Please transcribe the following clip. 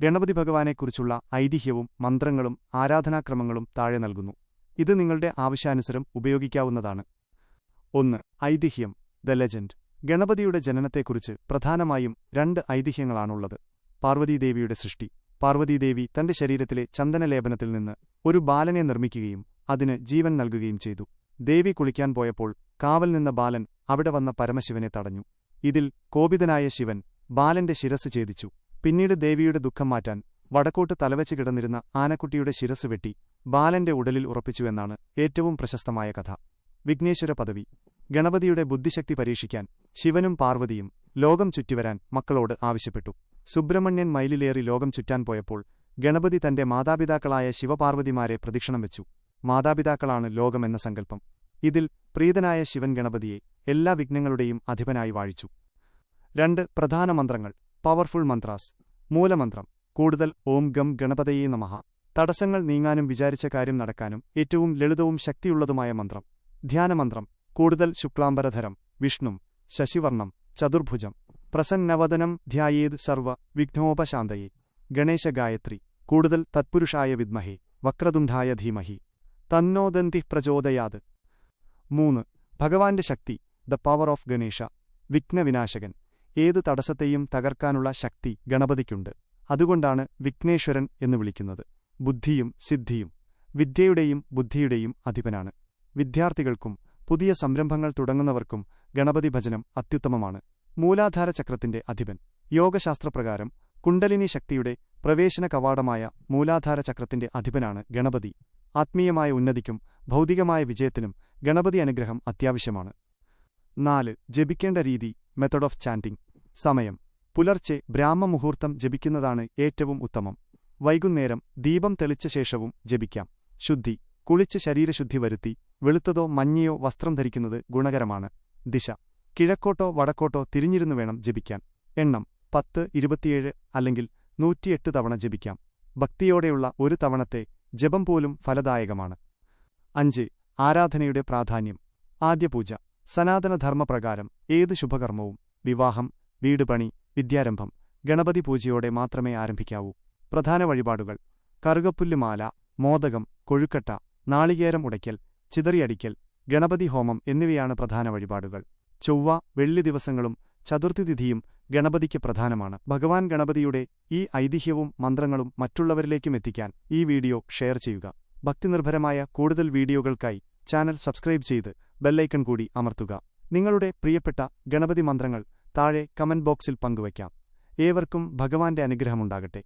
ഗണപതി ഭഗവാനെക്കുറിച്ചുള്ള ഐതിഹ്യവും മന്ത്രങ്ങളും ആരാധനാക്രമങ്ങളും താഴെ നൽകുന്നു. ഇത് നിങ്ങളുടെ ആവശ്യാനുസരം ഉപയോഗിക്കാവുന്നതാണ്. 1. ഐതിഹ്യം ദ ലെജൻഡ്. ഗണപതിയുടെ ജനനത്തെക്കുറിച്ച് പ്രധാനമായും 2 ഐതിഹ്യങ്ങളാണുള്ളത്. പാർവതീദേവിയുടെ സൃഷ്ടി. പാർവതീദേവി തന്റെ ശരീരത്തിലെ ചന്ദനലേപനത്തിൽ നിന്ന് ഒരു ബാലനെ നിർമ്മിക്കുകയും അതിന് ജീവൻ നൽകുകയും ചെയ്തു. ദേവി കുളിക്കാൻ പോയപ്പോൾ കാവൽ നിന്ന ബാലൻ അവിടെ വന്ന പരമശിവനെ തടഞ്ഞു. ഇതിൽ കോപിതനായ ശിവൻ ബാലന്റെ ശിരസ് ഛേദിച്ചു. പിന്നീട് ദേവിയുടെ ദുഃഖം മാറ്റാൻ വടക്കോട്ട് തലവെച്ച് കിടന്നിരുന്ന ആനക്കുട്ടിയുടെ ശിരസ് വെട്ടി ബാലന്റെ ഉടലിൽ ഉറപ്പിച്ചുവെന്നാണ് ഏറ്റവും പ്രശസ്തമായ കഥ. വിഘ്നേശ്വര പദവി. ഗണപതിയുടെ ബുദ്ധിശക്തി പരീക്ഷിക്കാൻ ശിവനും പാർവതിയും ലോകം ചുറ്റിവരാൻ മക്കളോട് ആവശ്യപ്പെട്ടു. സുബ്രഹ്മണ്യൻ മൈലിലേറി ലോകം ചുറ്റാൻ പോയപ്പോൾ ഗണപതി തന്റെ മാതാപിതാക്കളായ ശിവപാർവതിമാരെ പ്രദക്ഷിണം വെച്ചു. മാതാപിതാക്കളാണ് ലോകമെന്ന സങ്കല്പം. ഇതിൽ പ്രീതനായ ശിവൻ ഗണപതിയെ എല്ലാ വിഘ്നങ്ങളുടെയും അധിപനായി വാഴിച്ചു. 2 പ്രധാന മന്ത്രങ്ങൾ. പവർഫുൾ മന്ത്രാസ്. മൂലമന്ത്രം. കൂടുതൽ ഓം ഗം ഗണപതയേ നമഃ. തടസ്സങ്ങൾ നീങ്ങാനും വിചാരിച്ച കാര്യം നടക്കാനും ഏറ്റവും ലളിതവും ശക്തിയുള്ളതുമായ മന്ത്രം. ധ്യാനമന്ത്രം. കൂടുതൽ ശുക്ലാംബരധരം വിഷ്ണും ശശിവർണം ചതുർഭുജം പ്രസന്നവദനം ധ്യായേത് സർവ വിഘ്നോപശാന്തയേ. ഗണേശ ഗായത്രി. കൂടുതൽ തത്പുരുഷായ വിദ്മഹേ വക്രതുണ്ഡായ ധീമഹി തന്നോ ദന്തിഃ പ്രചോദയാത്. 3. ഭഗവാന്റെ ശക്തി ദ പവർ ഓഫ് ഗണേശ. വിഘ്നവിനാശകൻ. ഏത് തടസ്സത്തെയും തകർക്കാനുള്ള ശക്തി ഗണപതിക്കുണ്ട്. അതുകൊണ്ടാണ് വിഘ്നേശ്വരൻ എന്ന് വിളിക്കുന്നത്. ബുദ്ധിയും സിദ്ധിയും. വിദ്യയുടെയും ബുദ്ധിയുടെയും അധിപനാണ്. വിദ്യാർത്ഥികൾക്കും പുതിയ സംരംഭങ്ങൾ തുടങ്ങുന്നവർക്കും ഗണപതി ഭജനം അത്യുത്തമമാണ്. മൂലാധാര ചക്രത്തിന്റെ അധിപൻ. യോഗശാസ്ത്രപ്രകാരം കുണ്ടലിനി ശക്തിയുടെ പ്രവേശന കവാടമായ മൂലാധാര ചക്രത്തിന്റെ അധിപനാണ് ഗണപതി. ആത്മീയമായ ഉന്നതിക്കും ഭൗതികമായ വിജയത്തിനും ഗണപതി അനുഗ്രഹം അത്യാവശ്യമാണ്. 4. ജപിക്കേണ്ട രീതി മെത്തഡ് ഓഫ് ചാന്റിംഗ്. സമയം. പുലർച്ചെ ബ്രാഹ്മമുഹൂർത്തം ജപിക്കുന്നതാണ് ഏറ്റവും ഉത്തമം. വൈകുന്നേരം ദീപം തെളിച്ച ശേഷവും ജപിക്കാം. ശുദ്ധി. കുളിച്ച് ശരീരശുദ്ധി വരുത്തി വെളുത്തതോ മഞ്ഞയോ വസ്ത്രം ധരിക്കുന്നത് ഗുണകരമാണ്. ദിശ. കിഴക്കോട്ടോ വടക്കോട്ടോ തിരിഞ്ഞിരുന്നു വേണം ജപിക്കാൻ. എണ്ണം 10, 27 അല്ലെങ്കിൽ 108 തവണ ജപിക്കാം. ഭക്തിയോടെയുള്ള ഒരു തവണത്തെ ജപം പോലും ഫലദായകമാണ്. 5. ആരാധനയുടെ പ്രാധാന്യം. ആദ്യപൂജ. സനാതനധർമ്മപ്രകാരം ഏത് ശുഭകർമ്മവും വിവാഹം, വീടുപണി, വിദ്യാരംഭം ഗണപതി പൂജയോടെ മാത്രമേ ആരംഭിക്കാവൂ. പ്രധാന വഴിപാടുകൾ. കറുകപ്പുല്ലുമാല, മോദകം, കൊഴുക്കട്ട, നാളികേരം ഉടയ്ക്കൽ, ചിതറിയടിക്കൽ, ഗണപതി ഹോമം എന്നിവയാണ് പ്രധാന വഴിപാടുകൾ. ചൊവ്വ, വെള്ളി ദിവസങ്ങളും ചതുർത്ഥിതിഥിയും ഗണപതിക്ക് പ്രധാനമാണ്. ഭഗവാൻ ഗണപതിയുടെ ഈ ഐതിഹ്യവും മന്ത്രങ്ങളും മറ്റുള്ളവരിലേക്കും എത്തിക്കാൻ ഈ വീഡിയോ ഷെയർ ചെയ്യുക. ഭക്തിനിർഭരമായ കൂടുതൽ വീഡിയോകൾക്കായി ചാനൽ സബ്സ്ക്രൈബ് ചെയ്ത് ബെല്ലൈക്കൺ കൂടി അമർത്തുക. നിങ്ങളുടെ പ്രിയപ്പെട്ട ഗണപതി മന്ത്രങ്ങൾ താഴെ കമന്റ് ബോക്സിൽ പങ്കുവയ്ക്കാം. ഏവർക്കും ഭഗവാന്റെ അനുഗ്രഹമുണ്ടാകട്ടെ.